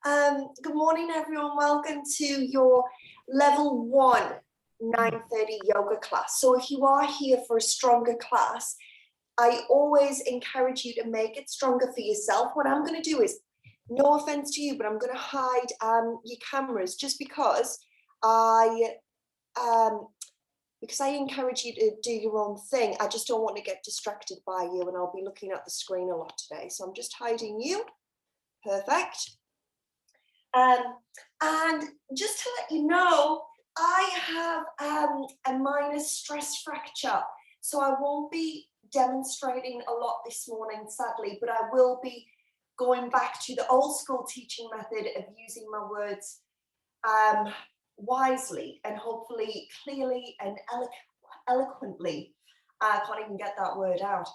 Good morning, everyone. Welcome to your level 1 9:30 yoga class. So if you are here for a stronger class, I always encourage you to make it stronger for yourself. What I'm going to do is, no offense to you, but I'm going to hide your cameras just because I encourage you to do your own thing. I just don't want to get distracted by you, and I'll be looking at the screen a lot today. So I'm just hiding you. Perfect. And just to let you know, I have a minor stress fracture, so I won't be demonstrating a lot this morning, sadly, but I will be going back to the old school teaching method of using my words wisely and hopefully clearly and eloquently. I can't even get that word out.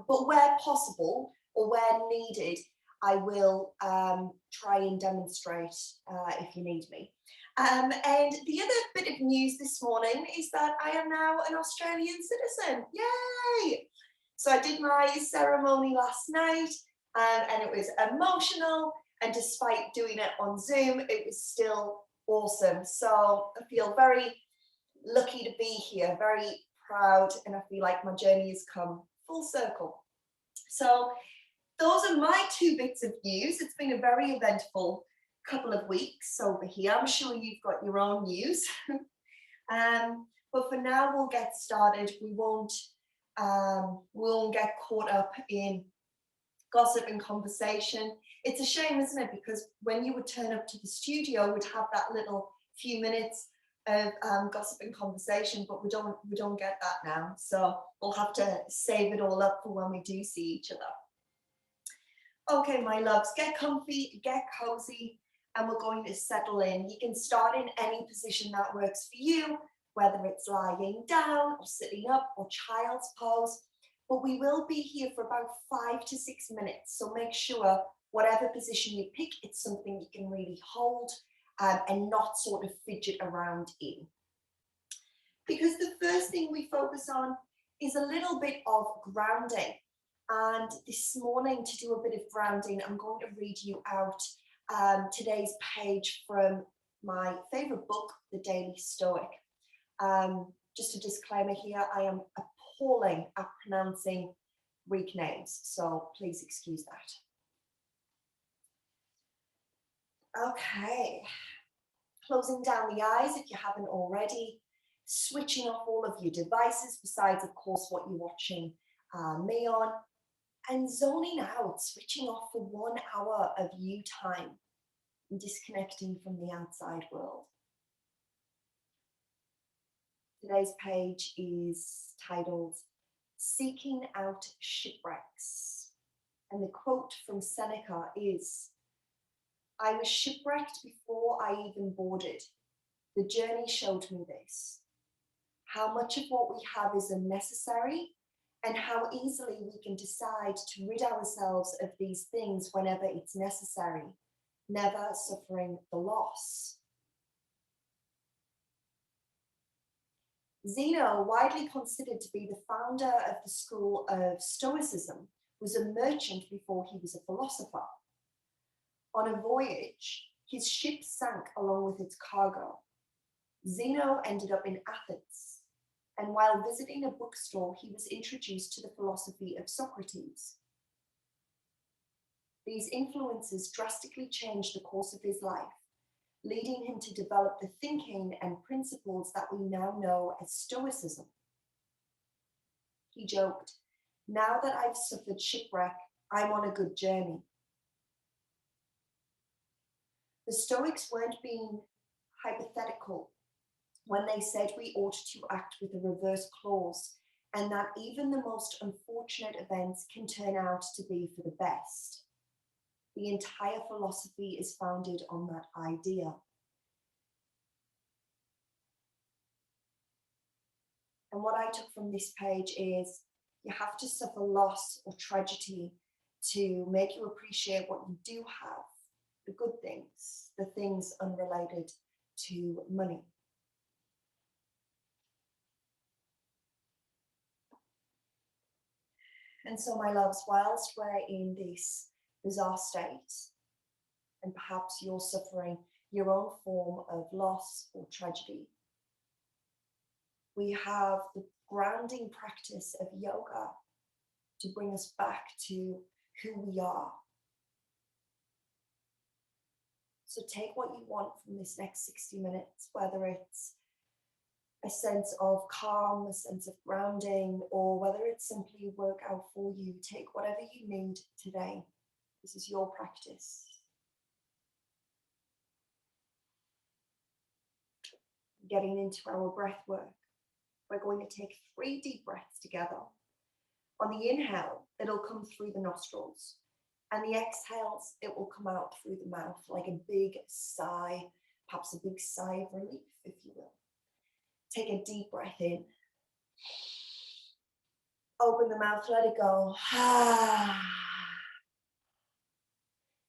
But where possible or where needed, I will try and demonstrate if you need me. And the other bit of news this morning is that I am now an Australian citizen. Yay! So I did my ceremony last night and it was emotional. And despite doing it on Zoom, it was still awesome. So I feel very lucky to be here, very proud, and I feel like my journey has come full circle. So those are my 2 bits of news. It's been a very eventful couple of weeks over here. I'm sure you've got your own news. But for now, we'll get started. We won't get caught up in gossip and conversation. It's a shame, isn't it? Because when you would turn up to the studio, we'd have that little few minutes of gossip and conversation, but we don't get that now. So we'll have to save it all up for when we do see each other. Okay, my loves, get comfy, get cozy, and we're going to settle in. You can start in any position that works for you, whether it's lying down or sitting up or child's pose, but we will be here for about 5 to 6 minutes. So make sure whatever position you pick, it's something you can really hold and not sort of fidget around in. Because the first thing we focus on is a little bit of grounding. And this morning, to do a bit of grounding, I'm going to read you out today's page from my favorite book, The Daily Stoic. Just a disclaimer here, I am appalling at pronouncing Greek names, so please excuse that. Okay, closing down the eyes if you haven't already, switching off all of your devices, besides, of course, what you're watching me on, and zoning out, switching off for 1 hour of you time and disconnecting from the outside world. Today's page is titled Seeking Out Shipwrecks. And the quote from Seneca is, "I was shipwrecked before I even boarded. The journey showed me this. How much of what we have is unnecessary, and how easily we can decide to rid ourselves of these things whenever it's necessary, never suffering the loss." Zeno, widely considered to be the founder of the school of Stoicism, was a merchant before he was a philosopher. On a voyage, his ship sank along with its cargo. Zeno ended up in Athens. And while visiting a bookstore, he was introduced to the philosophy of Socrates. These influences drastically changed the course of his life, leading him to develop the thinking and principles that we now know as Stoicism. He joked, "Now that I've suffered shipwreck, I'm on a good journey." The Stoics weren't being hypothetical when they said we ought to act with a reverse clause, and that even the most unfortunate events can turn out to be for the best. The entire philosophy is founded on that idea. And what I took from this page is you have to suffer loss or tragedy to make you appreciate what you do have, the good things, the things unrelated to money. And so, my loves, whilst we're in this bizarre state and perhaps you're suffering your own form of loss or tragedy. We have the grounding practice of yoga to bring us back to who we are. So take what you want from this next 60 minutes, whether it's a sense of calm, a sense of grounding, or whether it's simply a workout for you. Take whatever you need today. This is your practice. Getting into our breath work, we're going to take 3 deep breaths together. On the inhale, it'll come through the nostrils, and the exhales, it will come out through the mouth like a big sigh, perhaps a big sigh of relief, if you will. Take a deep breath in. Open the mouth, let it go.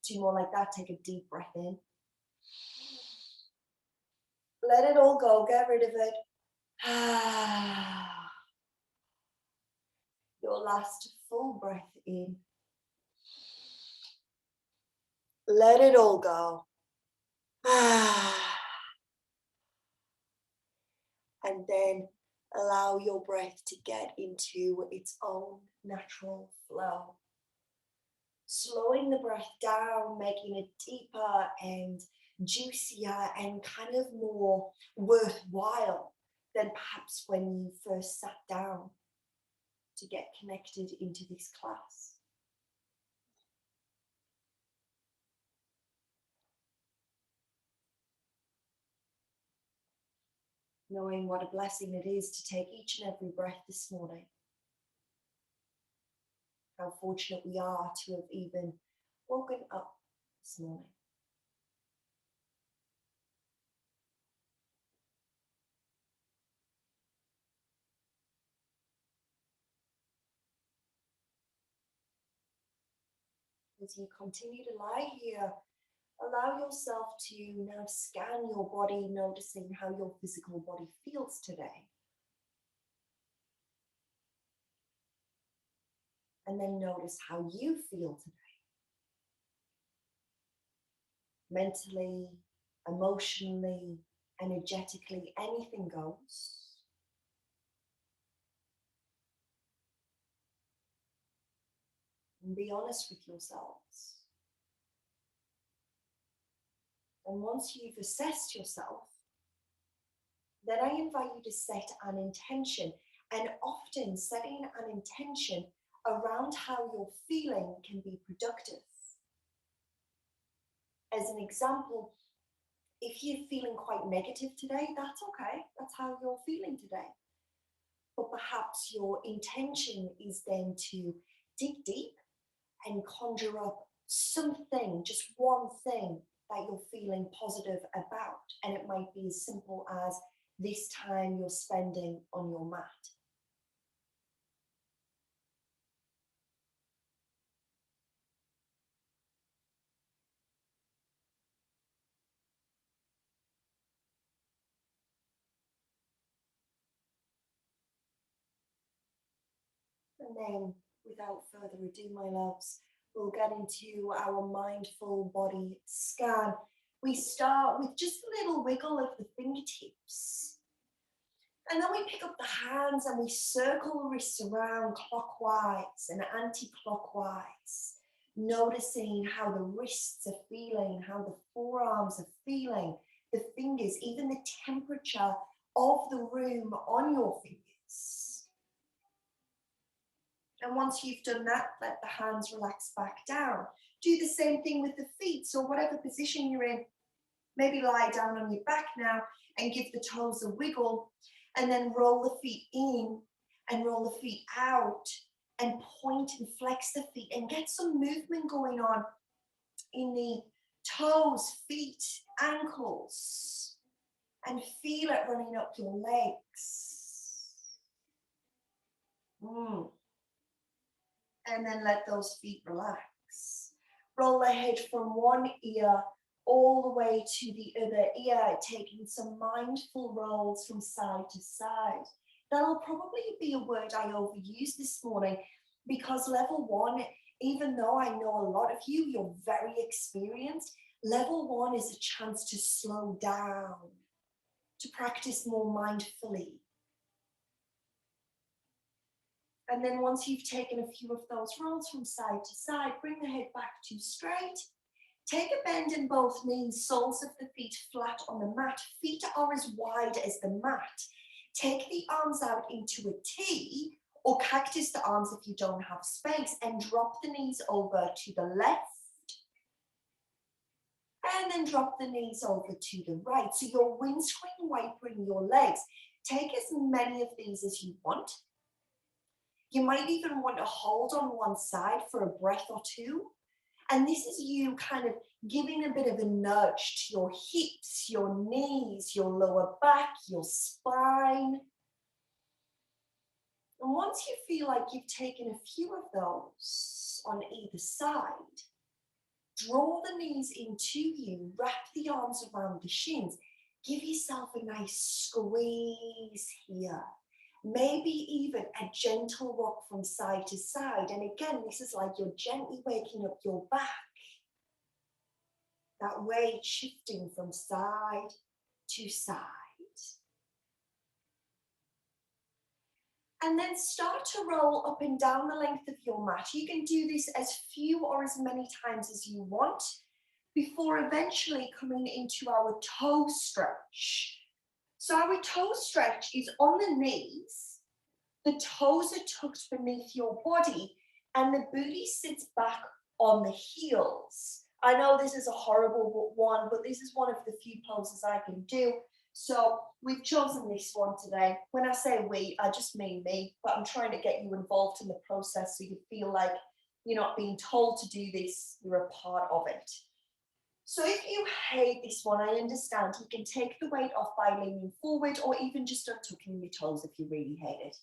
2 more like that. Take a deep breath in. Let it all go, get rid of it. Your last full breath in. Let it all go. And then allow your breath to get into its own natural flow. Slowing the breath down, making it deeper and juicier and kind of more worthwhile than perhaps when you first sat down to get connected into this class. Knowing what a blessing it is to take each and every breath this morning. How fortunate we are to have even woken up this morning. As you continue to lie here, allow yourself to now scan your body, noticing how your physical body feels today. And then notice how you feel today. Mentally, emotionally, energetically, anything goes. And be honest with yourselves. And once you've assessed yourself, then I invite you to set an intention. And often setting an intention around how you're feeling can be productive. As an example, if you're feeling quite negative today, that's okay. That's how you're feeling today. But perhaps your intention is then to dig deep and conjure up something, just one thing that you're feeling positive about. And it might be as simple as this time you're spending on your mat. And then, without further ado, my loves, we'll get into our mindful body scan. We start with just a little wiggle of the fingertips. And then we pick up the hands and we circle the wrists around clockwise and anti-clockwise, noticing how the wrists are feeling, how the forearms are feeling, the fingers, even the temperature of the room on your fingers. And once you've done that, let the hands relax back down. Do the same thing with the feet. So whatever position you're in, maybe lie down on your back now and give the toes a wiggle, and then roll the feet in and roll the feet out and point and flex the feet and get some movement going on in the toes, feet, ankles, and feel it running up your legs. And then let those feet relax. Roll the head from one ear all the way to the other ear, taking some mindful rolls from side to side. That'll probably be a word I overuse this morning, because level 1, even though I know a lot of you, you're very experienced, Level 1 is a chance to slow down, to practice more mindfully. And then once you've taken a few of those rolls from side to side, bring the head back to straight. Take a bend in both knees, soles of the feet flat on the mat. Feet are as wide as the mat. Take the arms out into a T or cactus the arms if you don't have space, and drop the knees over to the left. And then drop the knees over to the right. So you're windscreen wipering your legs. Take as many of these as you want. You might even want to hold on one side for a breath or two. And this is you kind of giving a bit of a nudge to your hips, your knees, your lower back, your spine. And once you feel like you've taken a few of those on either side, draw the knees into you, wrap the arms around the shins. Give yourself a nice squeeze here. Maybe even a gentle rock from side to side. And again, this is like you're gently waking up your back. That weight shifting from side to side. And then start to roll up and down the length of your mat. You can do this as few or as many times as you want before eventually coming into our toe stretch. So our toe stretch is on the knees, the toes are tucked beneath your body, and the booty sits back on the heels. I know this is a horrible one, but this is one of the few poses I can do. So we've chosen this one today. When I say we, I just mean me, but I'm trying to get you involved in the process so you feel like you're not being told to do this, you're a part of it. So if you hate this one, I understand. You can take the weight off by leaning forward or even just untucking your toes if you really hate it.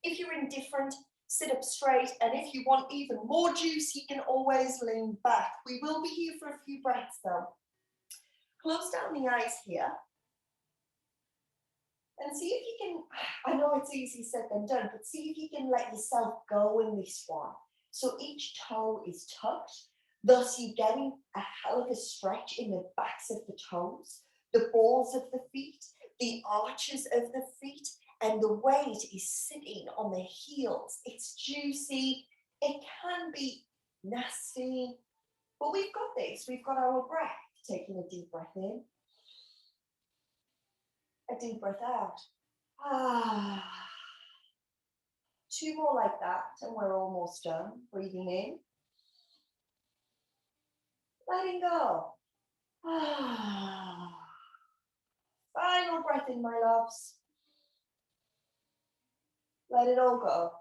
If you're indifferent, sit up straight. And if you want even more juice, you can always lean back. We will be here for a few breaths though. Close down the eyes here. And see if you can, I know it's easier said than done, but see if you can let yourself go in this one. So each toe is tucked. Thus, you're getting a hell of a stretch in the backs of the toes, the balls of the feet, the arches of the feet, and the weight is sitting on the heels. It's juicy. It can be nasty, but we've got this. We've got our breath. Taking a deep breath in, a deep breath out. Two more like that, and we're almost done. Breathing in. Letting go. Final breath in, my loves. Let it all go.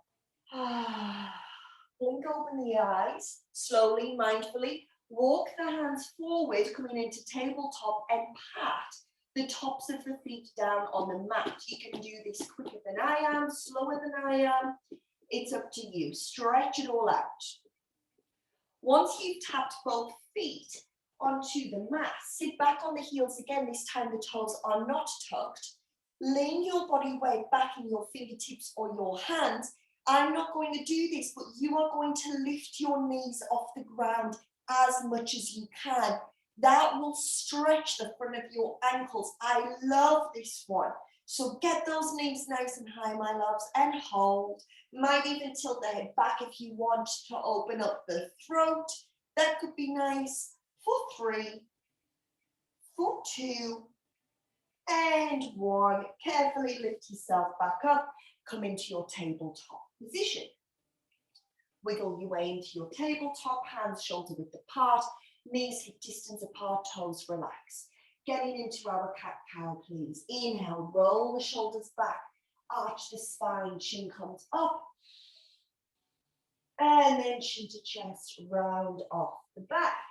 Blink open the eyes, slowly, mindfully. Walk the hands forward, coming into tabletop, and pat the tops of the feet down on the mat. You can do this quicker than I am, slower than I am. It's up to you. Stretch it all out. Once you've tapped both feet onto the mat, sit back on the heels again. This time the toes are not tucked. Lean your body weight back in your fingertips or your hands. I'm not going to do this, but you are going to lift your knees off the ground as much as you can. That will stretch the front of your ankles. I love this one. So get those knees nice and high, my loves, and hold. Might even tilt the head back if you want to open up the throat. That could be nice. For 3, for 2, and 1. Carefully lift yourself back up. Come into your tabletop position. Wiggle your way into your tabletop, hands shoulder width apart, knees hip distance apart, toes relax. Getting into our cat-cow, please. Inhale, roll the shoulders back, arch the spine, chin comes up, and then chin to chest, round off the back.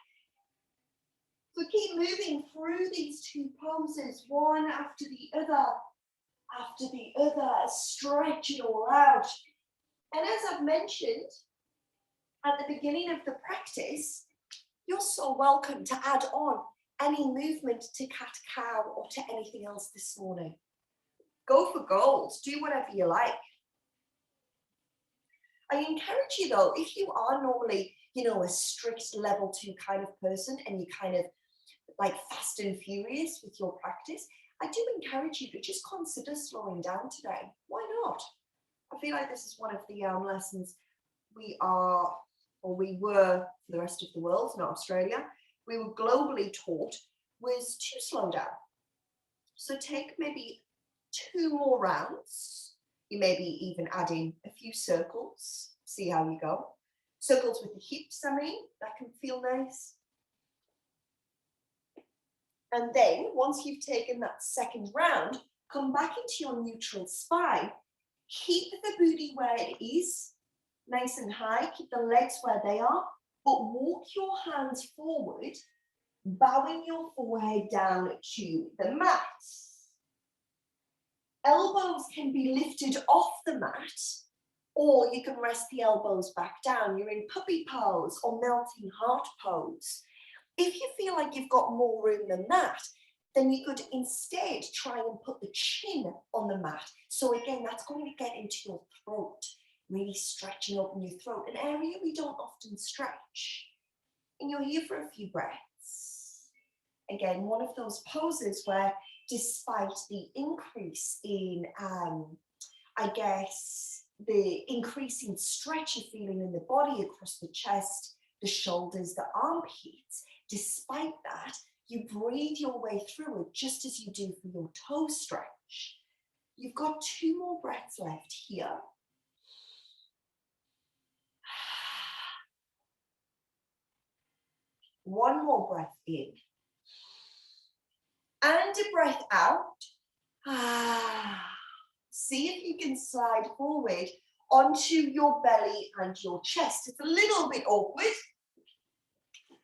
So keep moving through these two poses, one after the other, stretch it all out. And as I've mentioned at the beginning of the practice, you're so welcome to add on any movement to cat-cow or to anything else this morning. Go for gold, do whatever you like. I encourage you though, if you are normally, a strict level 2 kind of person and you kind of like fast and furious with your practice, I do encourage you to just consider slowing down today. Why not? I feel like this is one of the lessons we are, or we were for the rest of the world, not Australia, we were globally taught was to slow down. So take maybe 2 more rounds. You maybe even add in a few circles, see how you go. Circles with the hips, I mean, that can feel nice. And then once you've taken that second round, come back into your neutral spine. Keep the booty where it is, nice and high, keep the legs where they are, but walk your hands forward, bowing your forehead down to the mat. Elbows can be lifted off the mat, or you can rest the elbows back down. You're in puppy pose or melting heart pose. If you feel like you've got more room than that, then you could instead try and put the chin on the mat. So again, that's going to get into your throat, really stretching open your throat, an area we don't often stretch. And you're here for a few breaths. Again, one of those poses where despite the increase in, I guess, the increasing stretch you're feeling in the body across the chest, the shoulders, the armpits, despite that, you breathe your way through it just as you do for your toe stretch. You've got 2 more breaths left here. One more breath in. And a breath out. See if you can slide forward onto your belly and your chest. It's a little bit awkward.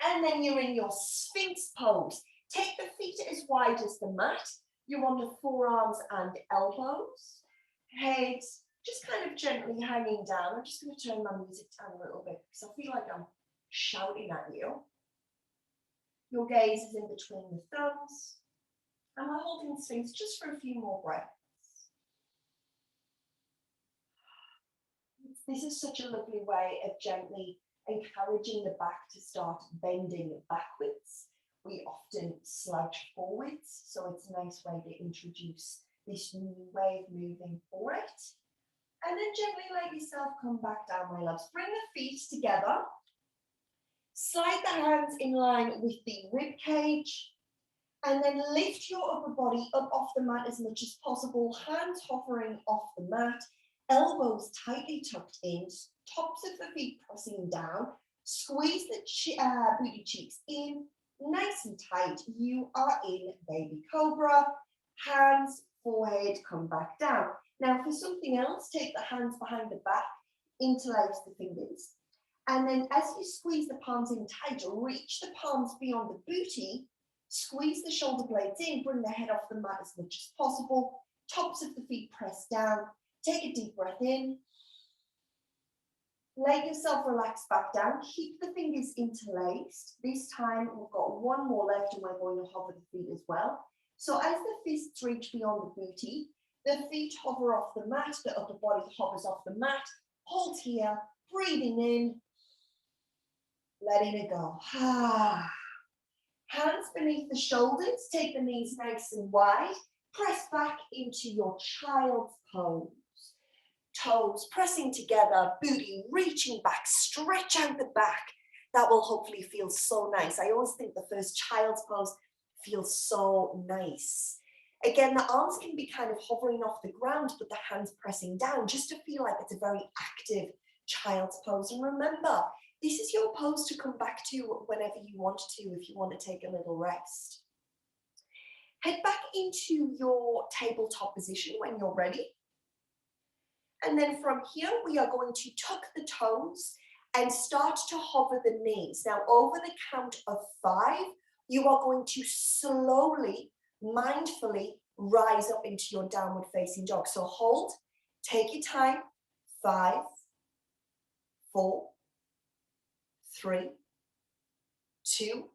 And then you're in your Sphinx pose. Take the feet as wide as the mat. You're on the forearms and elbows. Head just kind of gently hanging down. I'm just going to turn my music down a little bit because I feel like I'm shouting at you. Your gaze is in between the thumbs. And we're holding Sphinx just for a few more breaths. This is such a lovely way of gently encouraging the back to start bending backwards. We often slouch forwards, so it's a nice way to introduce this new way of moving for it. And then gently let yourself come back down, my loves. Bring the feet together. Slide the hands in line with the rib cage. And then lift your upper body up off the mat as much as possible. Hands hovering off the mat. Elbows tightly tucked in, tops of the feet pressing down, squeeze the booty cheeks in, nice and tight. You are in baby cobra, hands, forehead, come back down. Now for something else, take the hands behind the back, interlace the fingers, and then as you squeeze the palms in tight, reach the palms beyond the booty, squeeze the shoulder blades in, bring the head off the mat as much as possible, tops of the feet press down. Take a deep breath in. Let yourself relax back down. Keep the fingers interlaced. This time we've got 1 more left and we're going to hover the feet as well. So as the fists reach beyond the booty, the feet hover off the mat, the upper body hovers off the mat. Hold here, breathing in, letting it go. Hands beneath the shoulders, take the knees nice and wide. Press back into your child's pose. Toes pressing together, booty reaching back, stretch out the back. That will hopefully feel so nice. I always think the first child's pose feels so nice. Again, the arms can be kind of hovering off the ground, but the hands pressing down just to feel like it's a very active child's pose. And remember, this is your pose to come back to whenever you want to, if you want to take a little rest. Head back into your tabletop position when you're ready. And then from here, we are going to tuck the toes and start to hover the knees. Now, over the count of 5, you are going to slowly, mindfully rise up into your downward facing dog. So hold, take your time. 5, 4, 3, 2,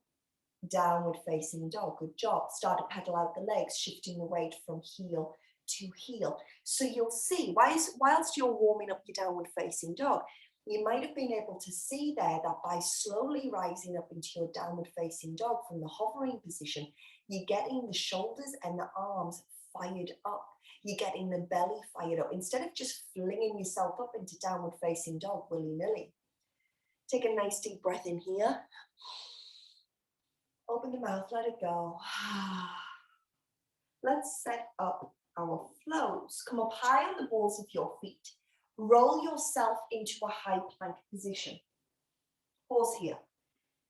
downward facing dog. Good job. Start to pedal out the legs, shifting the weight from heel to heel. So you'll see, whilst you're warming up your downward facing dog, You might have been able to see there that by slowly rising up into your downward facing dog from the hovering position, you're getting the shoulders and the arms fired up. You're getting the belly fired up instead of just flinging yourself up into downward facing dog willy-nilly. Take a nice deep breath in here. Open the mouth, let it go. Let's set up our flows. Come up high on the balls of your feet. Roll yourself into a high plank position. Pause here.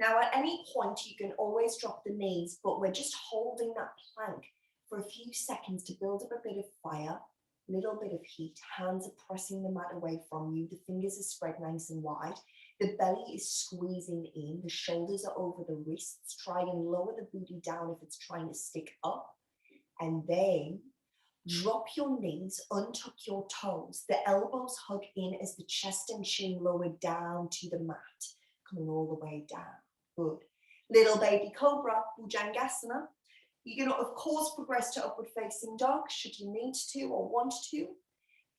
Now at any point you can always drop the knees, but we're just holding that plank for a few seconds to build up a bit of fire, a little bit of heat. Hands are pressing the mat away from you. The fingers are spread nice and wide. The belly is squeezing in. The shoulders are over the wrists. Try and lower the booty down if it's trying to stick up. And then drop your knees, untuck your toes. The elbows hug in as the chest and chin lower down to the mat, coming all the way down. Good. Little baby cobra, Bhujangasana. You're going to, of course, progress to upward facing dog should you need to or want to.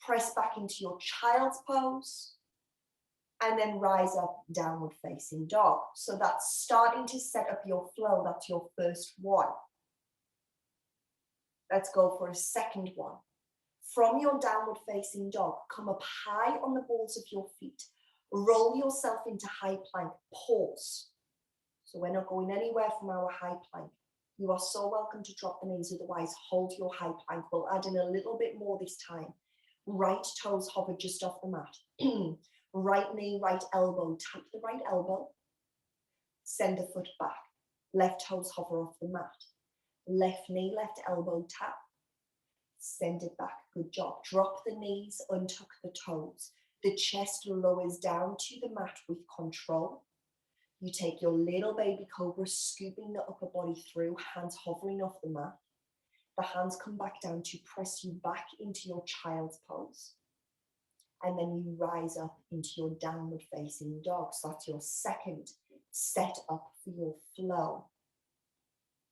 Press back into your child's pose. And then rise up, downward facing dog. So that's starting to set up your flow. That's your first one. Let's go for a second one. From your downward facing dog, come up high on the balls of your feet. Roll yourself into high plank. Pause. So we're not going anywhere from our high plank. You are so welcome to drop the knees, otherwise hold your high plank. We'll add in a little bit more this time. Right toes hover just off the mat. Right knee, right elbow, tap the right elbow. Send the foot back. Left toes hover off the mat. Left knee, left elbow, tap. Send it back. Good job. Drop the knees, untuck the toes. The chest lowers down to the mat with control. You take your little baby cobra, scooping the upper body through, hands hovering off the mat. The hands come back down to press you back into your child's pose. And then you rise up into your downward facing dog. So that's your second set up for your flow.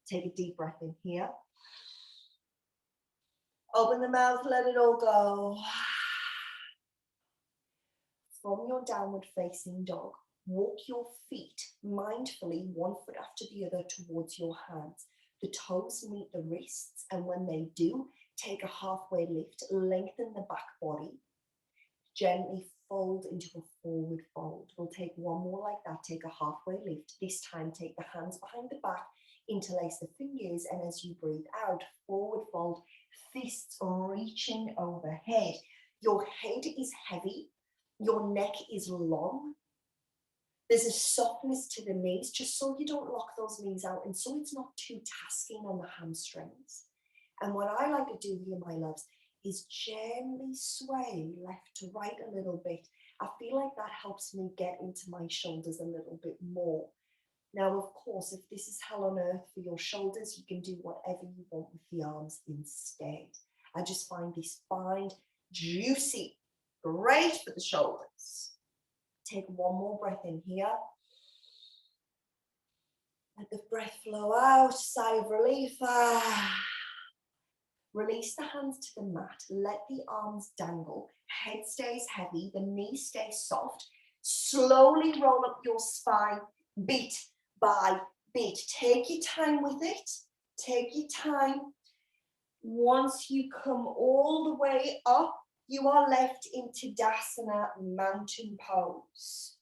Take a deep breath in here. Open the mouth, let it all go. From your downward facing dog, walk your feet mindfully, one foot after the other, towards your hands. The toes meet the wrists, and when they do, take a halfway lift, lengthen the back body. Gently fold into a forward fold. We'll take one more like that. Take a halfway lift. This time, take the hands behind the back, interlace the fingers, and as you breathe out, forward fold, fists reaching overhead. Your head is heavy. Your neck is long. There's a softness to the knees, just so you don't lock those knees out, and so it's not too tasking on the hamstrings. And what I like to do here, my loves, is gently sway left to right a little bit. I feel like that helps me get into my shoulders a little bit more. Now, of course, if this is hell on earth for your shoulders, you can do whatever you want with the arms instead. I just find this bind juicy, great for the shoulders. Take one more breath in here. Let the breath flow out, sigh of relief. Release the hands to the mat, let the arms dangle, head stays heavy, the knees stay soft. Slowly roll up your spine, bit by bit. Take your time with it, take your time. Once you come all the way up, you are left in Tadasana, mountain pose.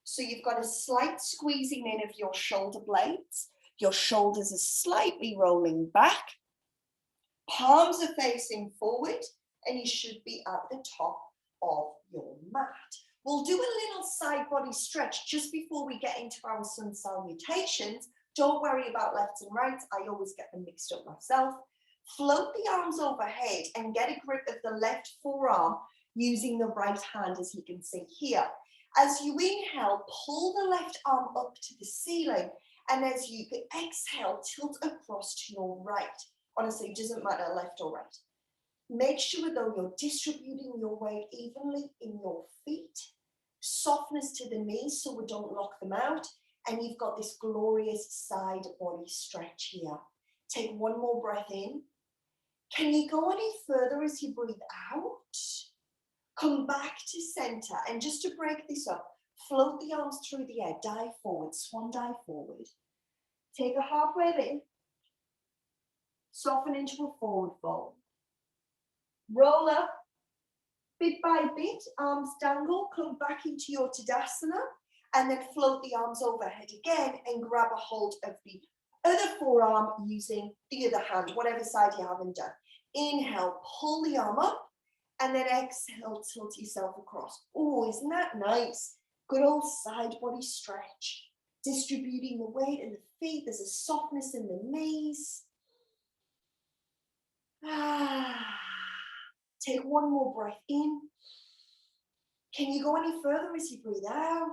So you've got a slight squeezing in of your shoulder blades, your shoulders are slightly rolling back. Palms are facing forward, and you should be at the top of your mat. We'll do a little side body stretch just before we get into our sun salutations. Don't worry about lefts and rights. I always get them mixed up myself. Float the arms overhead and get a grip of the left forearm using the right hand, as you can see here. As you inhale, pull the left arm up to the ceiling, and as you exhale, tilt across to your right. Honestly, it doesn't matter left or right. Make sure though you're distributing your weight evenly in your feet. Softness to the knees so we don't lock them out. And you've got this glorious side body stretch here. Take one more breath in. Can you go any further as you breathe out? Come back to center, and just to break this up, float the arms through the air, dive forward, swan dive forward. Take a halfway lift, soften into a forward fold. Roll up, bit by bit, arms dangle, come back into your Tadasana, and then float the arms overhead again and grab a hold of the other forearm using the other hand, whatever side you haven't done. Inhale, pull the arm up, and then exhale, tilt yourself across. Oh, isn't that nice? Good old side body stretch. Distributing the weight in the feet. There's a softness in the knees. Take one more breath in. Can you go any further as you breathe out?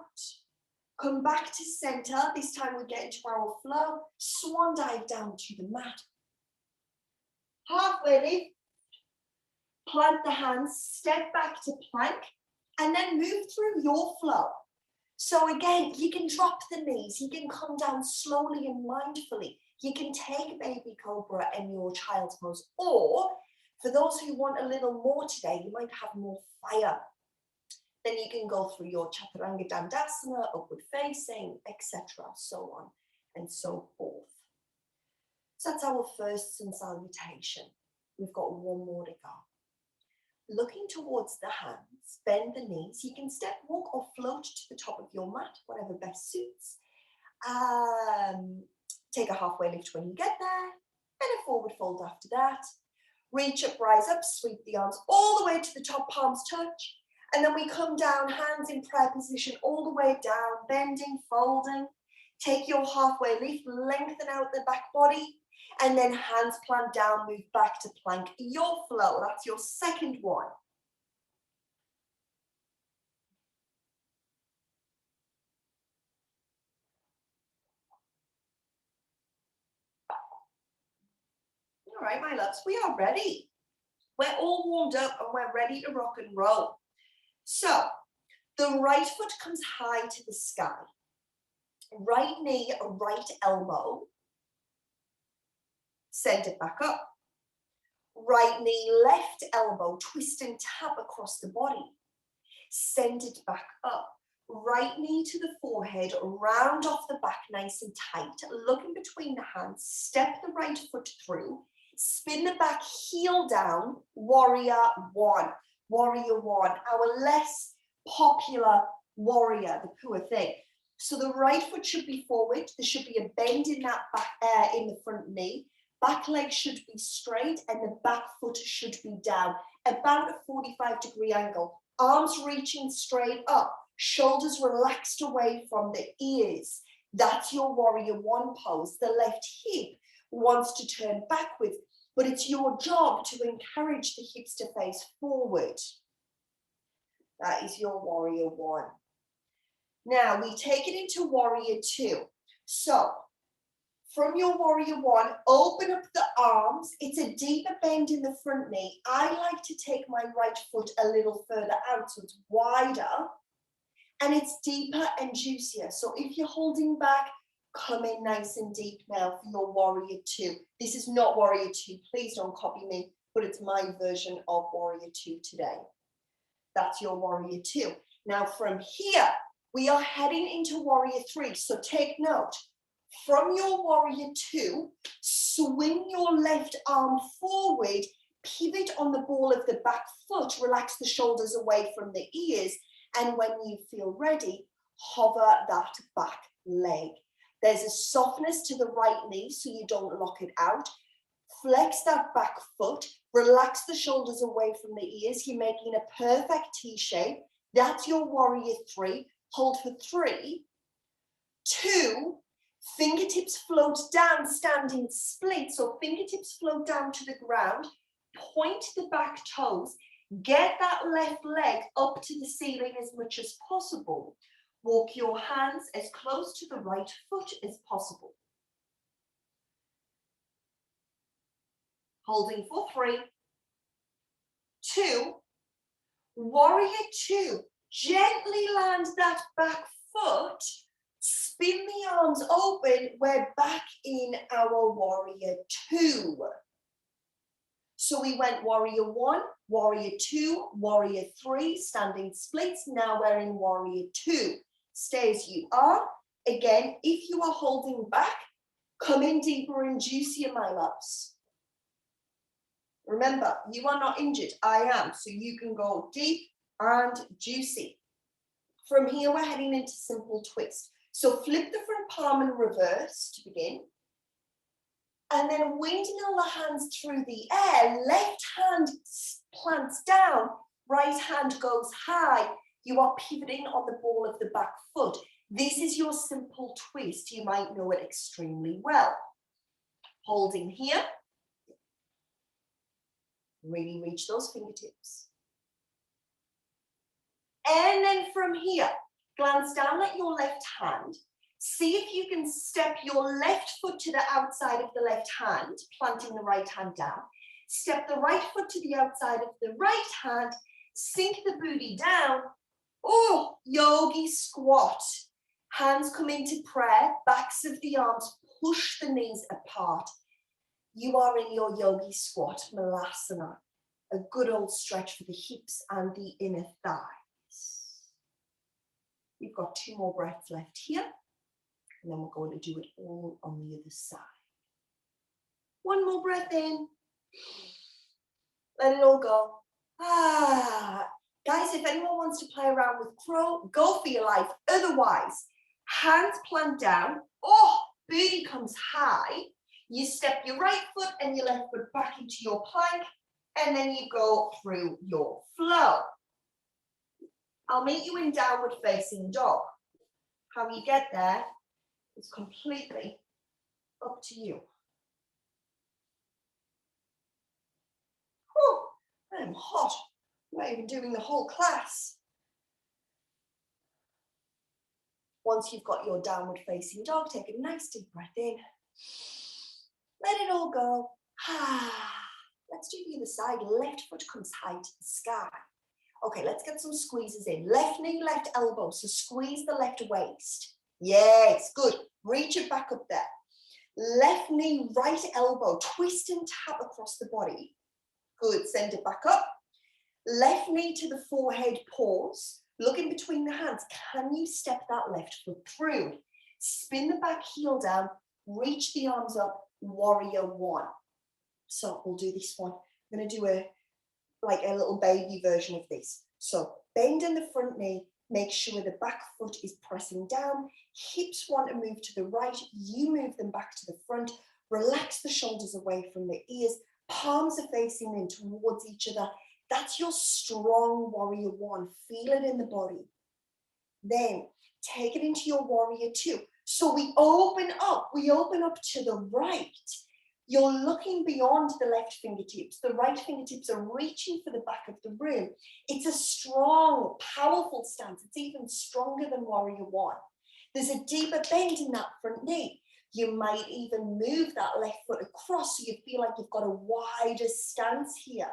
Come back to center. This time we get into our flow. Swan dive down to the mat. Halfway lift. Plant the hands, step back to plank, and then move through your flow. So again, you can drop the knees, you can come down slowly and mindfully. You can take baby cobra and your child's pose, or for those who want a little more today, you might have more fire. Then you can go through your chaturanga dandasana, upward facing, etc., so on and so forth. So that's our first sun salutation. We've got one more to go. Looking towards the hands, bend the knees. You can step, walk, or float to the top of your mat, whatever best suits. Take a halfway lift when you get there, and a forward fold after that. Reach up, rise up, sweep the arms all the way to the top, palms touch. And then we come down, hands in prayer position, all the way down, bending, folding. Take your halfway lift, lengthen out the back body. And then hands plant down, move back to plank. Your flow, that's your second one. All right, my loves, we are ready. We're all warmed up and we're ready to rock and roll. So, the right foot comes high to the sky. Right knee, right elbow. Send it back up. Right knee, left elbow, twist and tap across the body. Send it back up. Right knee to the forehead, round off the back nice and tight. Look in between the hands, step the right foot through, spin the back heel down, warrior one. Warrior one, our less popular warrior, the poor thing. So the right foot should be forward. There should be a bend in that back, in the front knee. Back leg should be straight and the back foot should be down, about a 45-degree angle. Arms reaching straight up, shoulders relaxed away from the ears. That's your warrior one pose. The left hip wants to turn backwards, but it's your job to encourage the hips to face forward. That is your warrior one. Now we take it into warrior two. So from your warrior one, open up the arms. It's a deeper bend in the front knee. I like to take my right foot a little further out so it's wider and it's deeper and juicier. So if you're holding back, come in nice and deep now for your warrior two. This is not warrior two. Please don't copy me, but it's my version of warrior two today. That's your warrior two. Now from here, we are heading into warrior three. So take note. From your warrior two, swing your left arm forward, pivot on the ball of the back foot, relax the shoulders away from the ears, and when you feel ready, hover that back leg. There's a softness to the right knee so you don't lock it out. Flex that back foot, relax the shoulders away from the ears. You're making a perfect T shape. That's your warrior three. Hold for 3, 2, fingertips float down, standing split. So fingertips float down to the ground, point the back toes, get that left leg up to the ceiling as much as possible. Walk your hands as close to the right foot as possible. Holding for 3, 2, warrior 2. Gently land that back foot. Spin the arms open. We're back in our warrior 2. So we went warrior one, warrior two, warrior three, standing splits. Now we're in warrior two. Stay as you are. Again, if you are holding back, come in deeper and juicier, my loves. Remember, you are not injured. I am. So you can go deep and juicy. From here, we're heading into simple twist. So flip the front palm and reverse to begin. And then windmill the hands through the air. Left hand plants down, right hand goes high. You are pivoting on the ball of the back foot. This is your simple twist. You might know it extremely well. Holding here. Really reach those fingertips. And then from here, glance down at your left hand. See if you can step your left foot to the outside of the left hand, planting the right hand down. Step the right foot to the outside of the right hand, sink the booty down. Oh, yogi squat. Hands come into prayer, backs of the arms, push the knees apart. You are in your yogi squat, malasana. A good old stretch for the hips and the inner thighs. We've got 2 more breaths left here. And then we're going to do it all on the other side. 1 more breath in. Let it all go. Guys, if anyone wants to play around with crow, go for your life. Otherwise, hands plant down. Oh, booty comes high. You step your right foot and your left foot back into your plank. And then you go through your flow. I'll meet you in downward facing dog. How you get there is completely up to you. Whew, I am hot. I'm not even doing the whole class. Once you've got your downward facing dog, take a nice deep breath in. Let it all go. Let's do the other side. Left foot comes high to the sky. Okay, let's get some squeezes in. Left knee, left elbow. So squeeze the left waist. Yes, good. Reach it back up there. Left knee, right elbow. Twist and tap across the body. Good. Send it back up. Left knee to the forehead, pause. Look in between the hands. Can you step that left foot through? Spin the back heel down. Reach the arms up. Warrior one. So we'll do this one. I'm going to do a little baby version of this. So bend in the front knee, make sure the back foot is pressing down, hips want to move to the right, you move them back to the front, relax the shoulders away from the ears, palms are facing in towards each other. That's your strong warrior one, feel it in the body. Then take it into your warrior two. So we open up to the right. You're looking beyond the left fingertips. The right fingertips are reaching for the back of the room. It's a strong, powerful stance. It's even stronger than warrior one. There's a deeper bend in that front knee. You might even move that left foot across so you feel like you've got a wider stance here.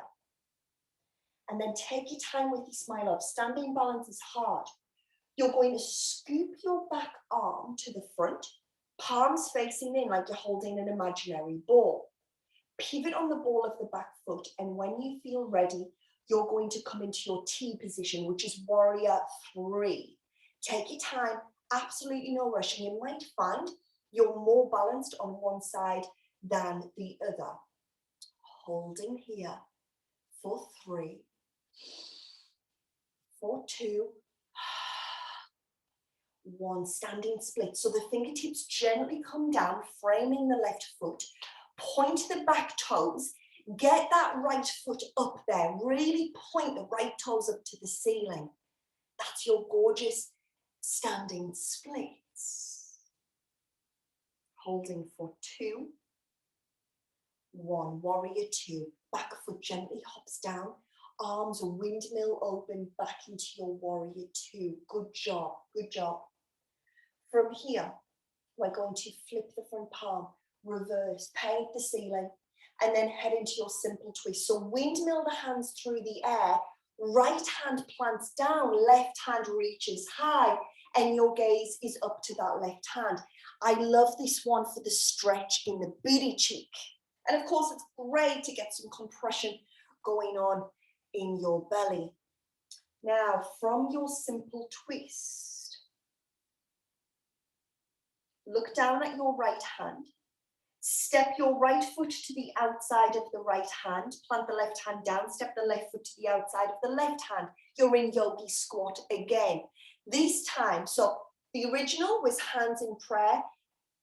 And then take your time with your smile up. Standing balance is hard. You're going to scoop your back arm to the front. Palms facing in like you're holding an imaginary ball. Pivot on the ball of the back foot, and when you feel ready, you're going to come into your T position, which is warrior three. Take your time, absolutely no rushing. You might find you're more balanced on one side than the other. Holding here for 3, for 2, 1, standing split. So the fingertips gently come down, framing the left foot. Point the back toes. Get that right foot up there. Really point the right toes up to the ceiling. That's your gorgeous standing splits. Holding for 2, 1, warrior 2. Back foot gently hops down. Arms windmill open back into your warrior 2. Good job, good job. From here, we're going to flip the front palm, reverse, paint the ceiling, and then head into your simple twist. So windmill the hands through the air, right hand plants down, left hand reaches high, and your gaze is up to that left hand. I love this one for the stretch in the booty cheek And of course, it's great to get some compression going on in your belly. Now, from your simple twist, look down at your right hand. Step your right foot to the outside of the right hand. Plant the left hand down. Step the left foot to the outside of the left hand. You're in yogi squat again. This time, so the original was hands in prayer,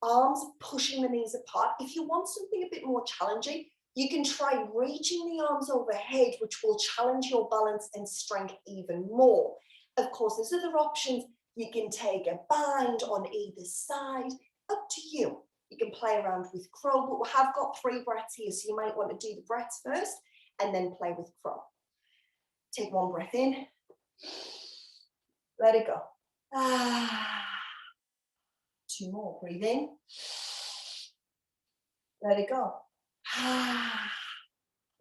arms pushing the knees apart. If you want something a bit more challenging, you can try reaching the arms overhead, which will challenge your balance and strength even more. Of course, there's other options. You can take a bind on either side, up to you. You can play around with crow, but we have got 3 breaths here, so you might want to do the breaths first and then play with crow. Take 1 breath in. Let it go. 2 more. Breathe in. Let it go.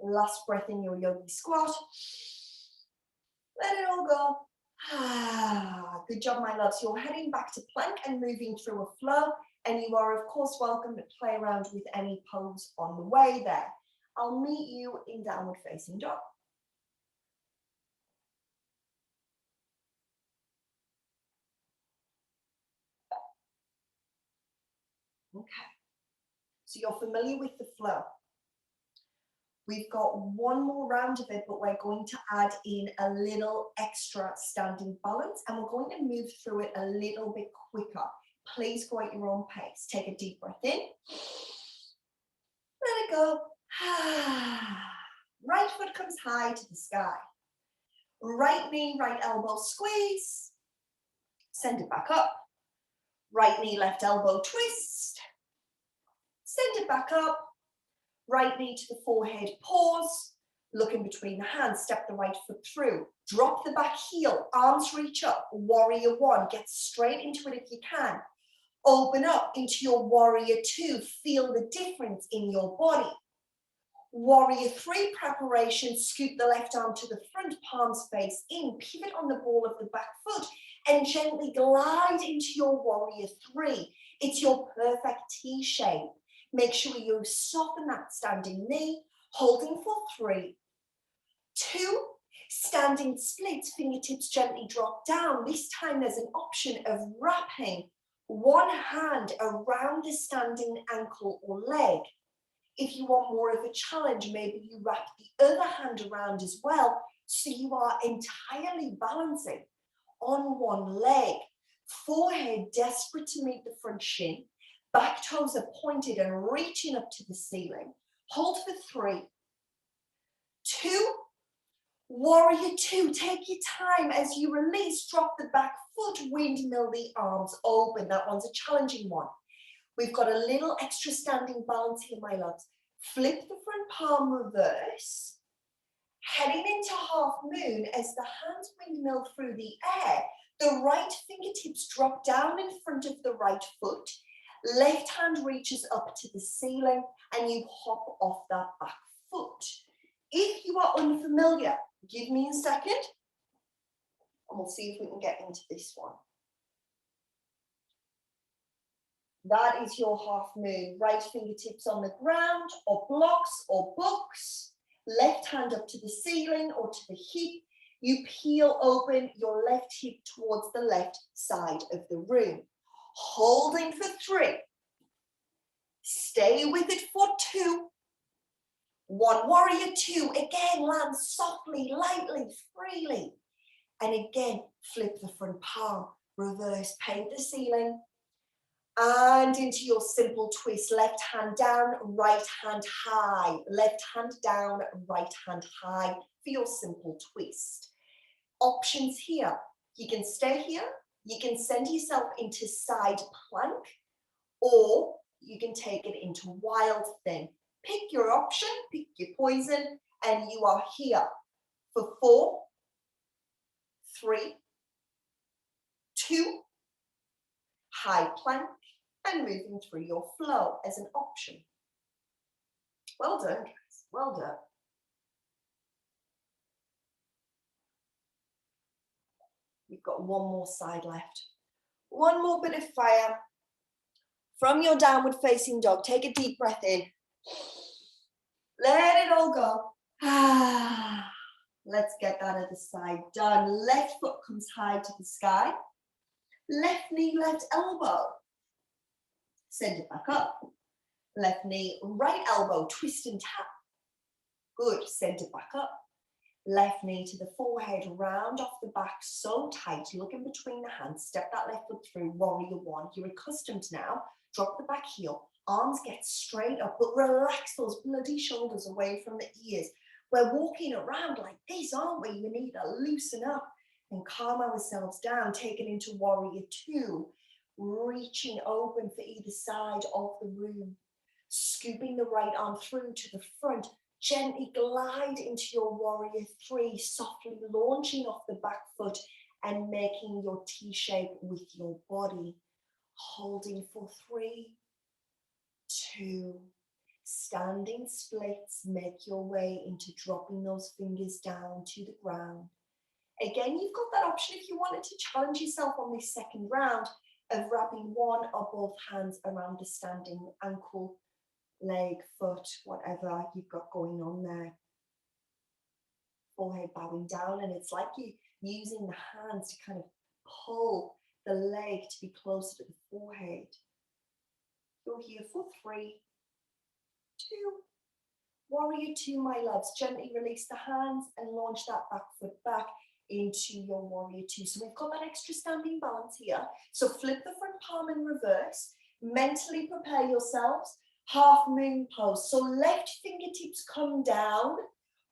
Last breath in your yogi squat. Let it all go. Good job, my loves. You're heading back to plank and moving through a flow. And you are, of course, welcome to play around with any pose on the way there. I'll meet you in downward facing dog. Okay. So you're familiar with the flow. We've got 1 more round of it, but we're going to add in a little extra standing balance, and we're going to move through it a little bit quicker. Please go at your own pace. Take a deep breath in. Let it go. Right foot comes high to the sky. Right knee, right elbow squeeze. Send it back up. Right knee, left elbow twist. Send it back up. Right knee to the forehead, pause. Look in between the hands, step the right foot through. Drop the back heel, arms reach up. Warrior 1, get straight into it if you can. Open up into your warrior 2. Feel the difference in your body. Warrior 3 preparation, scoot the left arm to the front, palms face in, pivot on the ball of the back foot, and gently glide into your warrior 3. It's your perfect T shape. Make sure you soften that standing knee, holding for 3, 2, standing splits, fingertips gently drop down. This time there's an option of wrapping 1 hand around the standing ankle or leg. If you want more of a challenge, maybe you wrap the other hand around as well, so you are entirely balancing on 1 leg. Forehead desperate to meet the front shin. Back toes are pointed and reaching up to the ceiling. Hold for 3, 2, warrior 2. Take your time as you release. Drop the back foot, windmill the arms open. That one's a challenging one. We've got a little extra standing balance here, my loves. Flip the front palm, reverse. Heading into half moon as the hands windmill through the air. The right fingertips drop down in front of the right foot. Left hand reaches up to the ceiling and you hop off that back foot. If you are unfamiliar, give me a second and we'll see if we can get into this one. That is your half moon. Right fingertips on the ground or blocks or books. Left hand up to the ceiling or to the hip. You peel open your left hip towards the left side of the room. Holding for 3. Stay with it for 2. 1 warrior 2. Again, land softly, lightly, freely. And again, flip the front palm. Reverse, paint the ceiling. And into your simple twist. Left hand down, right hand high. Left hand down, right hand high for your simple twist. Options here. You can stay here. You can send yourself into side plank, or you can take it into wild thing. Pick your option, pick your poison, and you are here for 4, 3, 2, high plank, and moving through your flow as an option. Well done, guys. Well done. We've got 1 more side left. 1 more bit of fire. From your downward facing dog, take a deep breath in. Let it all go. Ah, let's get that other side done. Left foot comes high to the sky. Left knee, left elbow. Send it back up. Left knee, right elbow, twist and tap. Good, send it back up. Left knee to the forehead, round off the back so tight, look in between the hands, step that left foot through, warrior one. You're accustomed now, drop the back heel, arms get straight up, but relax those bloody shoulders away from the ears. We're walking around like this, aren't we? We need to loosen up and calm ourselves down, take it into warrior two, reaching open for either side of the room, scooping the right arm through to the front. Gently glide into your warrior three, softly launching off the back foot and making your T shape with your body. Holding for 3, 2, standing splits, make your way into dropping those fingers down to the ground. Again, you've got that option if you wanted to challenge yourself on this second round of wrapping one or both hands around the standing ankle, leg, foot, whatever you've got going on there. Forehead bowing down, and it's like you using the hands to kind of pull the leg to be closer to the forehead. You're here for 3, 2, warrior two, my loves. Gently release the hands and launch that back foot back into your warrior two. So we've got that extra standing balance here. So flip the front palm in reverse. Mentally prepare yourselves. Half moon pose. So left fingertips come down,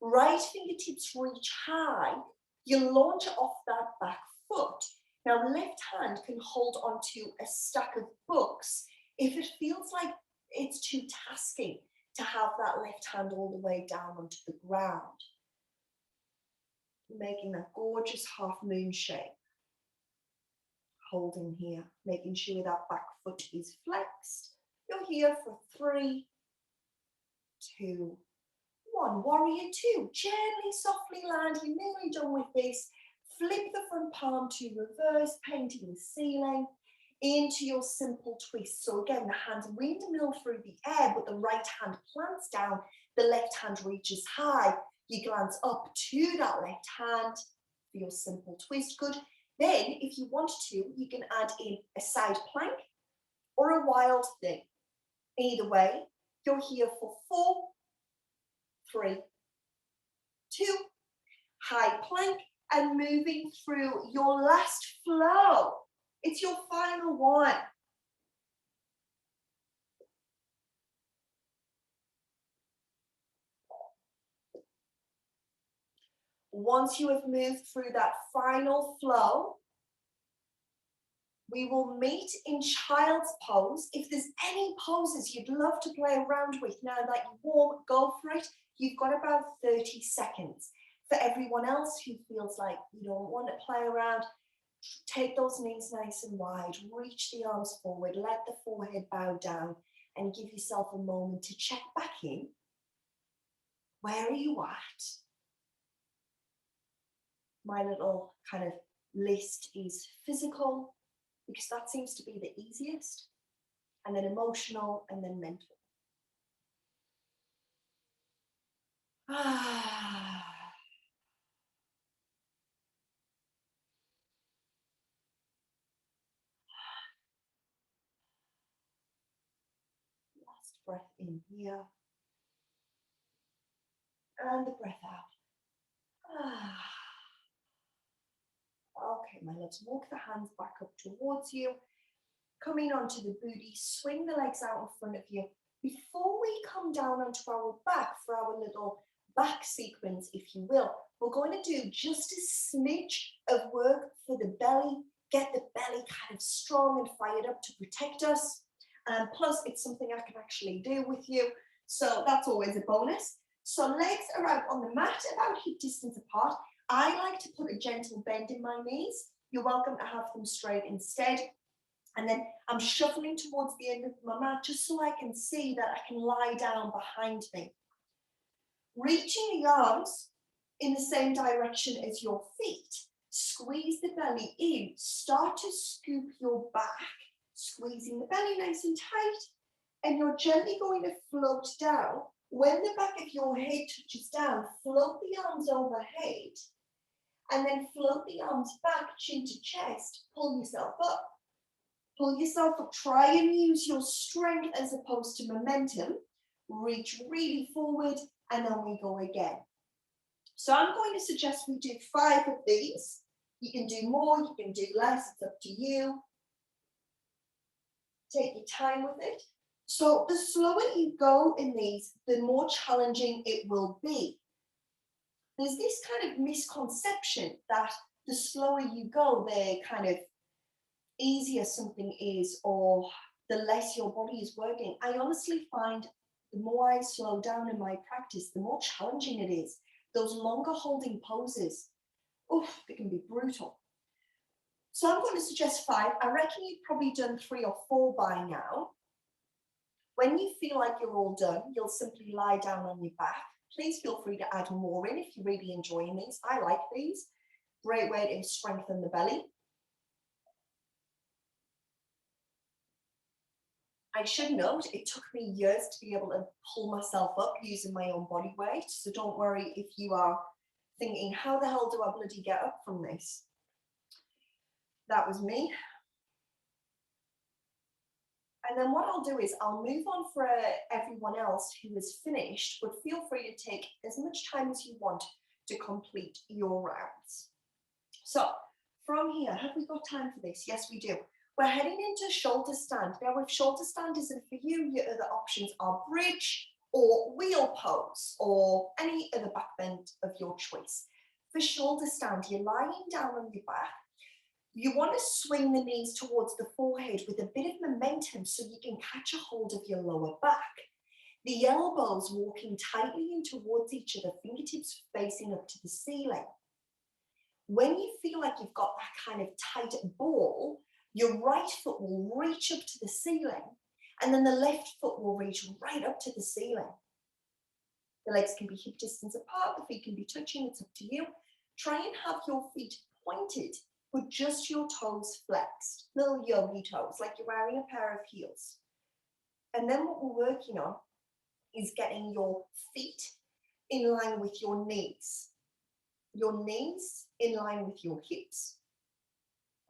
right fingertips reach high. You launch off that back foot. Now left hand can hold onto a stack of books if it feels like it's too tasking to have that left hand all the way down onto the ground. Making that gorgeous half moon shape. Holding here, making sure that back foot is flexed. You're here for 3, 2, 1. Warrior two. Gently, softly land. You're nearly done with this. Flip the front palm to reverse, painting the ceiling into your simple twist. So again, the hands windmill through the air, but the right hand plants down. The left hand reaches high. You glance up to that left hand for your simple twist. Good. Then, if you want to, you can add in a side plank or a wild thing. Either way, you're here for 4, 3, 2, high plank, and moving through your last flow. It's your final one. Once you have moved through that final flow, we will meet in child's pose. If there's any poses you'd love to play around with now that you're warm, go for it. You've got about 30 seconds. For everyone else who feels like you don't want to play around, take those knees nice and wide, reach the arms forward, let the forehead bow down, and give yourself a moment to check back in. Where are you at? My little kind of list is physical, because that seems to be the easiest, and then emotional, and then mental. Last breath in here, and the breath out. Okay, my loves, walk the hands back up towards you. Coming onto the booty, swing the legs out in front of you. Before we come down onto our back for our little back sequence, if you will, we're going to do just a smidge of work for the belly, get the belly kind of strong and fired up to protect us. Plus, it's something I can actually do with you, so that's always a bonus. So legs are out on the mat, about hip distance apart. I like to put a gentle bend in my knees. You're welcome to have them straight instead. And then I'm shuffling towards the end of my mat just so I can see that I can lie down behind me. Reaching the arms in the same direction as your feet. Squeeze the belly in. Start to scoop your back, squeezing the belly nice and tight. And you're gently going to float down When the back of your head touches down, float the arms overhead and then float the arms back, chin to chest, pull yourself up. Pull yourself up, try and use your strength as opposed to momentum. Reach really forward and then we go again. So I'm going to suggest we do 5 of these. You can do more, you can do less, it's up to you. Take your time with it. So the slower you go in these, the more challenging it will be. There's this kind of misconception that the slower you go, the kind of easier something is, or the less your body is working. I honestly find the more I slow down in my practice, the more challenging it is. Those longer holding poses, they can be brutal. So I'm going to suggest 5. I reckon you've probably done 3 or 4 by now. When you feel like you're all done, you'll simply lie down on your back. Please feel free to add more in if you're really enjoying these. I like these. Great way to strengthen the belly. I should note, it took me years to be able to pull myself up using my own body weight. So don't worry if you are thinking, how the hell do I bloody get up from this? That was me. And then what I'll do is I'll move on for everyone else who is finished, but feel free to take as much time as you want to complete your rounds. So from here, have we got time for this? Yes, we do. We're heading into shoulder stand. Now, if shoulder stand isn't for you, your other options are bridge or wheel pose or any other back bend of your choice. For shoulder stand, you're lying down on your back. You want to swing the knees towards the forehead with a bit of momentum so you can catch a hold of your lower back. The elbows walking tightly in towards each other, fingertips facing up to the ceiling. When you feel like you've got that kind of tight ball, your right foot will reach up to the ceiling and then the left foot will reach right up to the ceiling. The legs can be hip distance apart, the feet can be touching, it's up to you. Try and have your feet pointed with just your toes flexed, little yogi toes, like you're wearing a pair of heels. And then what we're working on is getting your feet in line with your knees in line with your hips,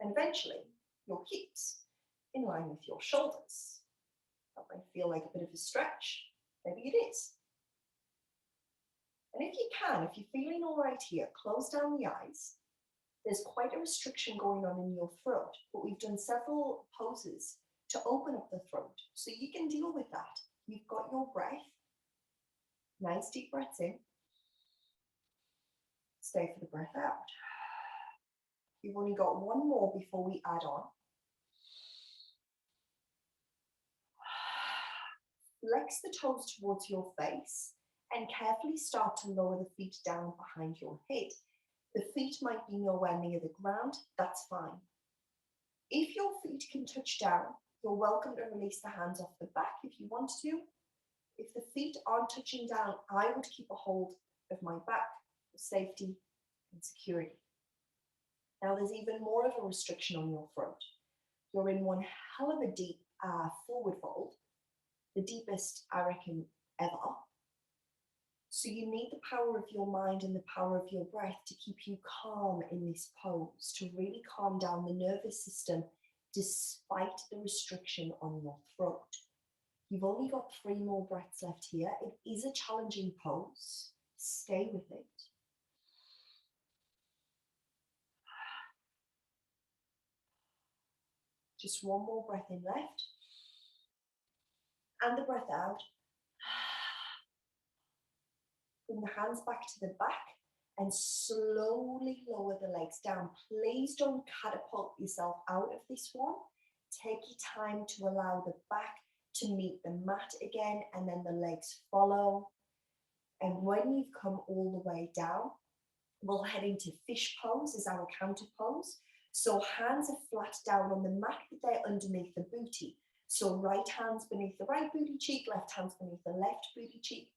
and eventually your hips in line with your shoulders. That might feel like a bit of a stretch, maybe it is. And if you can, if you're feeling all right here, close down the eyes. There's quite a restriction going on in your throat, but we've done several poses to open up the throat, so you can deal with that. You've got your breath. Nice deep breaths in. Stay for the breath out. You've only got one more before we add on. Flex the toes towards your face and carefully start to lower the feet down behind your head. The feet might be nowhere near the ground, that's fine. If your feet can touch down, you're welcome to release the hands off the back if you want to. If the feet aren't touching down, I would keep a hold of my back for safety and security. Now there's even more of a restriction on your throat. You're in one hell of a deep forward fold, the deepest I reckon ever. So you need the power of your mind and the power of your breath to keep you calm in this pose, to really calm down the nervous system despite the restriction on your throat. You've only got 3 more breaths left here. It is a challenging pose. Stay with it. Just one more breath in left. And the breath out. Bring the hands back to the back and slowly lower the legs down. Please don't catapult yourself out of this one. Take your time to allow the back to meet the mat again, and then the legs follow. And when you've come all the way down, we'll head into fish pose as our counter pose. So hands are flat down on the mat, but they're underneath the booty. So right hand's beneath the right booty cheek, left hand's beneath the left booty cheek.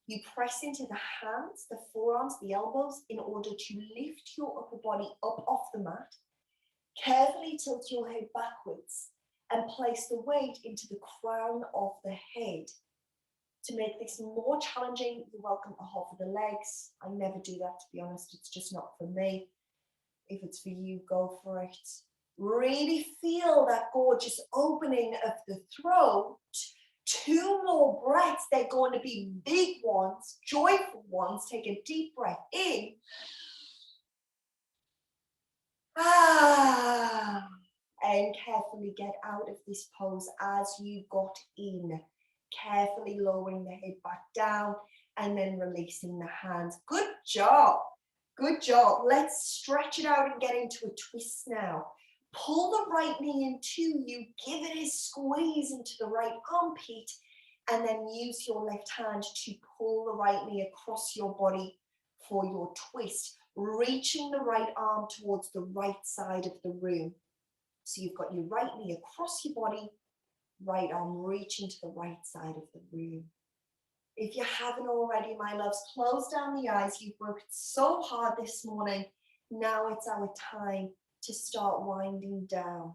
You press into the hands, the forearms, the elbows in order to lift your upper body up off the mat. Carefully tilt your head backwards and place the weight into the crown of the head. To make this more challenging, you're welcome to hover the legs. I never do that, to be honest. It's just not for me. If it's for you, go for it. Really feel that gorgeous opening of the throat. 2 more breaths. They're going to be big ones, joyful ones. Take a deep breath in. And carefully get out of this pose as you got in. Carefully lowering the head back down and then releasing the hands. Good job. Good job. Let's stretch it out and get into a twist now. Pull the right knee into you. Give it a squeeze into the right armpit and then use your left hand to pull the right knee across your body for your twist, reaching the right arm towards the right side of the room. So you've got your right knee across your body, right arm reaching to the right side of the room. If you haven't already, my loves, close down the eyes. You've worked so hard this morning. Now it's our time to start winding down.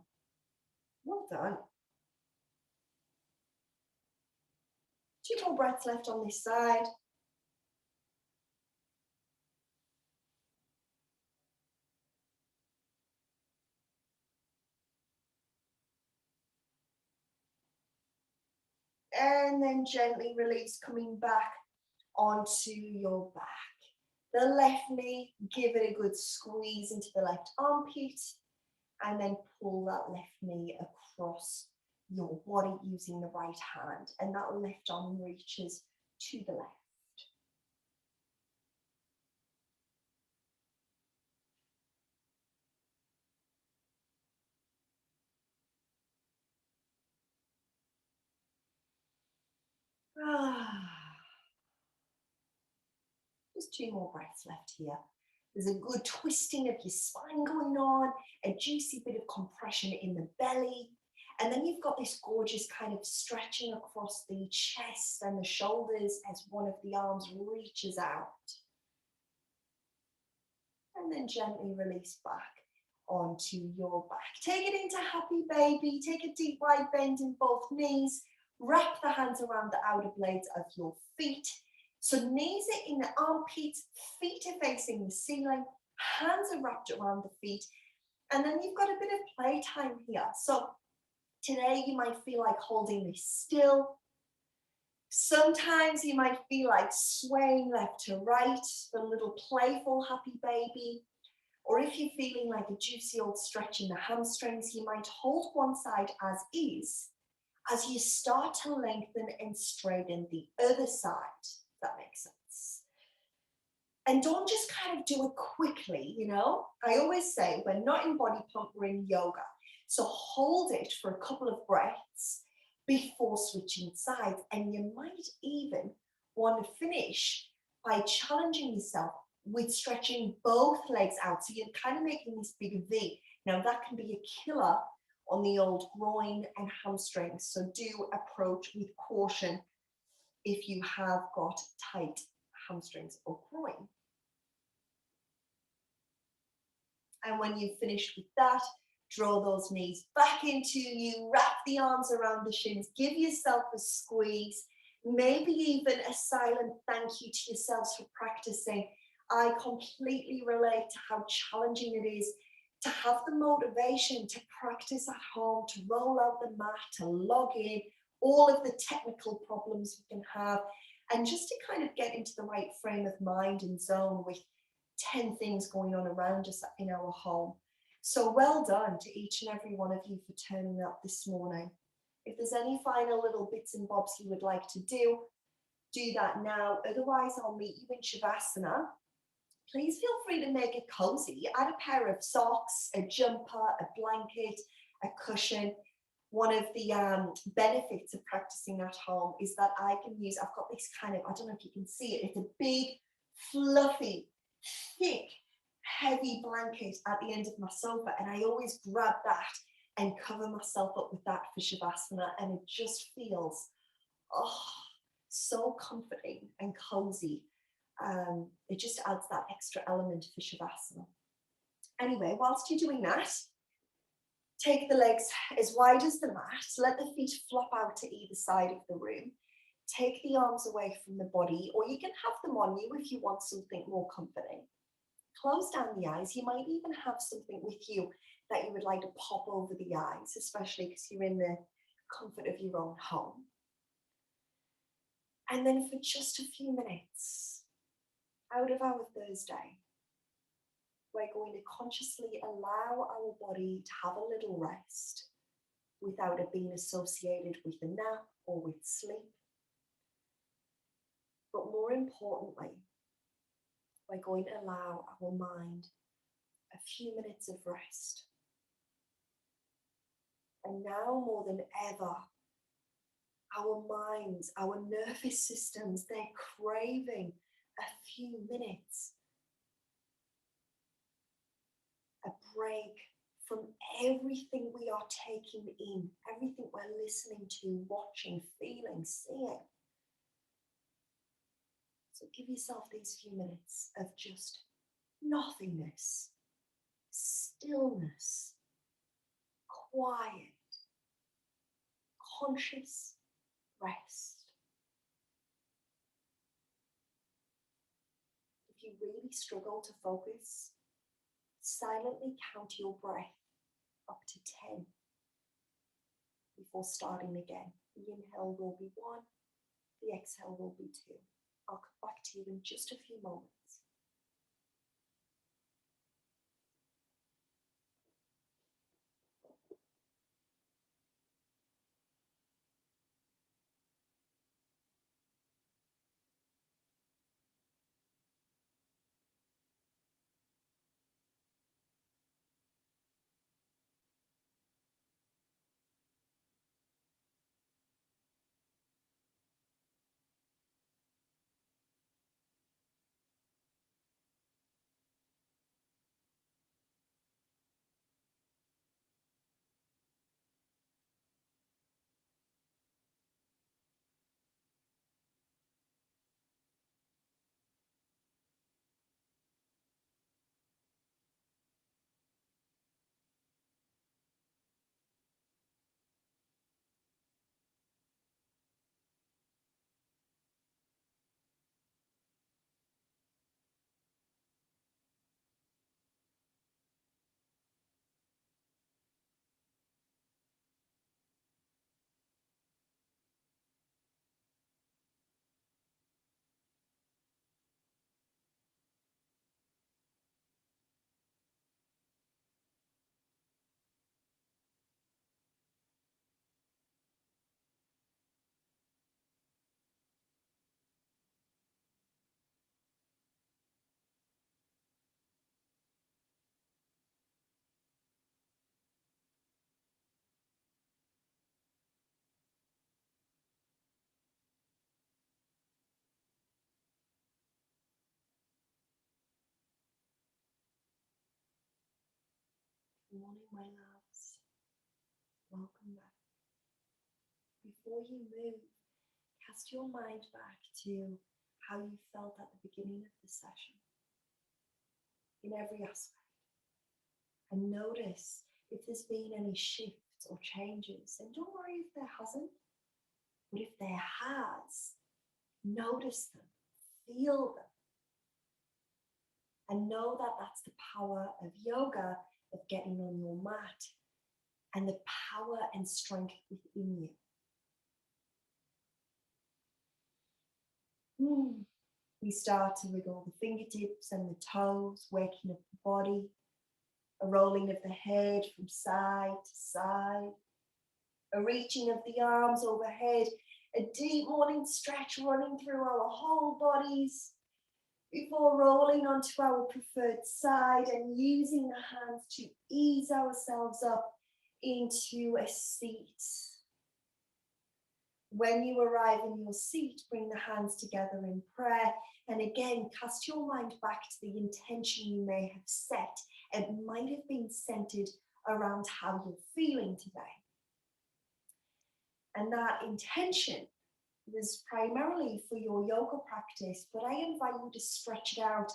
Well done. 2 more breaths left on this side. And then gently release, coming back onto your back. The left knee, give it a good squeeze into the left armpit, and then pull that left knee across your body using the right hand, and that left arm reaches to the left. Just 2 more breaths left here. There's a good twisting of your spine going on, a juicy bit of compression in the belly. And then you've got this gorgeous kind of stretching across the chest and the shoulders as one of the arms reaches out. And then gently release back onto your back. Take it into happy baby. Take a deep wide bend in both knees. Wrap the hands around the outer blades of your feet. So knees are in the armpits, feet are facing the ceiling, hands are wrapped around the feet. And then you've got a bit of playtime here. So today you might feel like holding this still. Sometimes you might feel like swaying left to right, a little playful happy baby. Or if you're feeling like a juicy old stretch in the hamstrings, you might hold one side as is, as you start to lengthen and straighten the other side. If that makes sense. And don't just kind of do it quickly, you know. I always say we're not in body pump, we're in yoga. So hold it for a couple of breaths before switching sides. And you might even want to finish by challenging yourself with stretching both legs out. So you're kind of making this big V. Now that can be a killer on the old groin and hamstrings. So do approach with caution if you have got tight hamstrings or groin. And when you've finished with that, draw those knees back into you, wrap the arms around the shins, give yourself a squeeze, maybe even a silent thank you to yourselves for practicing. I completely relate to how challenging it is to have the motivation to practice at home, to roll out the mat, to log in, all of the technical problems we can have, and just to kind of get into the right frame of mind and zone with 10 things going on around us in our home. So well done to each and every one of you for turning up this morning. If there's any final little bits and bobs you would like to do that now. Otherwise, I'll meet you in Shavasana. Please feel free to make it cozy. Add a pair of socks, a jumper, a blanket, a cushion. One of the benefits of practicing at home is that I can use, I've got this kind of, I don't know if you can see it, it's a big, fluffy, thick, heavy blanket at the end of my sofa, and I always grab that and cover myself up with that for Shavasana, and it just feels so comforting and cozy. It just adds that extra element for Shavasana. Anyway, whilst you're doing that, take the legs as wide as the mat, let the feet flop out to either side of the room. Take the arms away from the body, or you can have them on you if you want something more comforting. Close down the eyes. You might even have something with you that you would like to pop over the eyes, especially because you're in the comfort of your own home. And then for just a few minutes, out of our Thursday, we're going to consciously allow our body to have a little rest without it being associated with a nap or with sleep. But more importantly, we're going to allow our mind a few minutes of rest. And now more than ever, our minds, our nervous systems, they're craving a few minutes, a break from everything we are taking in, everything we're listening to, watching, feeling, seeing. So give yourself these few minutes of just nothingness, stillness, quiet, conscious rest. If you really struggle to focus, silently count your breath up to 10 before starting again. The inhale will be 1, the exhale will be 2. I'll come back to you in just a few moments. Good morning, my loves. Welcome back. Before you move, cast your mind back to how you felt at the beginning of the session, in every aspect. And notice if there's been any shifts or changes. And don't worry if there hasn't, but if there has, notice them, feel them. And know that that's the power of yoga, of getting on your mat, and the power and strength within you. We start to wiggle the fingertips and the toes, waking up the body, a rolling of the head from side to side, a reaching of the arms overhead, a deep morning stretch running through our whole bodies before rolling onto our preferred side and using the hands to ease ourselves up into a seat. When you arrive in your seat, bring the hands together in prayer. And again, cast your mind back to the intention you may have set. It might have been centered around how you're feeling today. And that intention was primarily for your yoga practice, but I invite you to stretch it out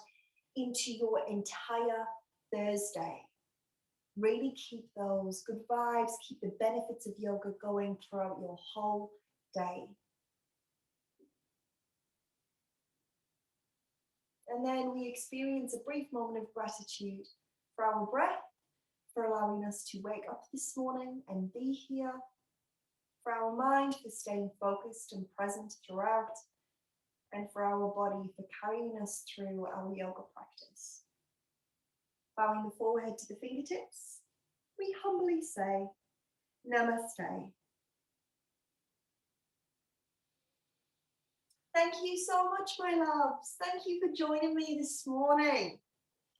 into your entire Thursday. Really keep those good vibes, keep the benefits of yoga going throughout your whole day. And then we experience a brief moment of gratitude for our breath, for allowing us to wake up this morning and be here, for our mind for staying focused and present throughout, and for our body for carrying us through our yoga practice. Bowing the forehead to the fingertips, we humbly say, Namaste. Thank you so much, my loves. Thank you for joining me this morning.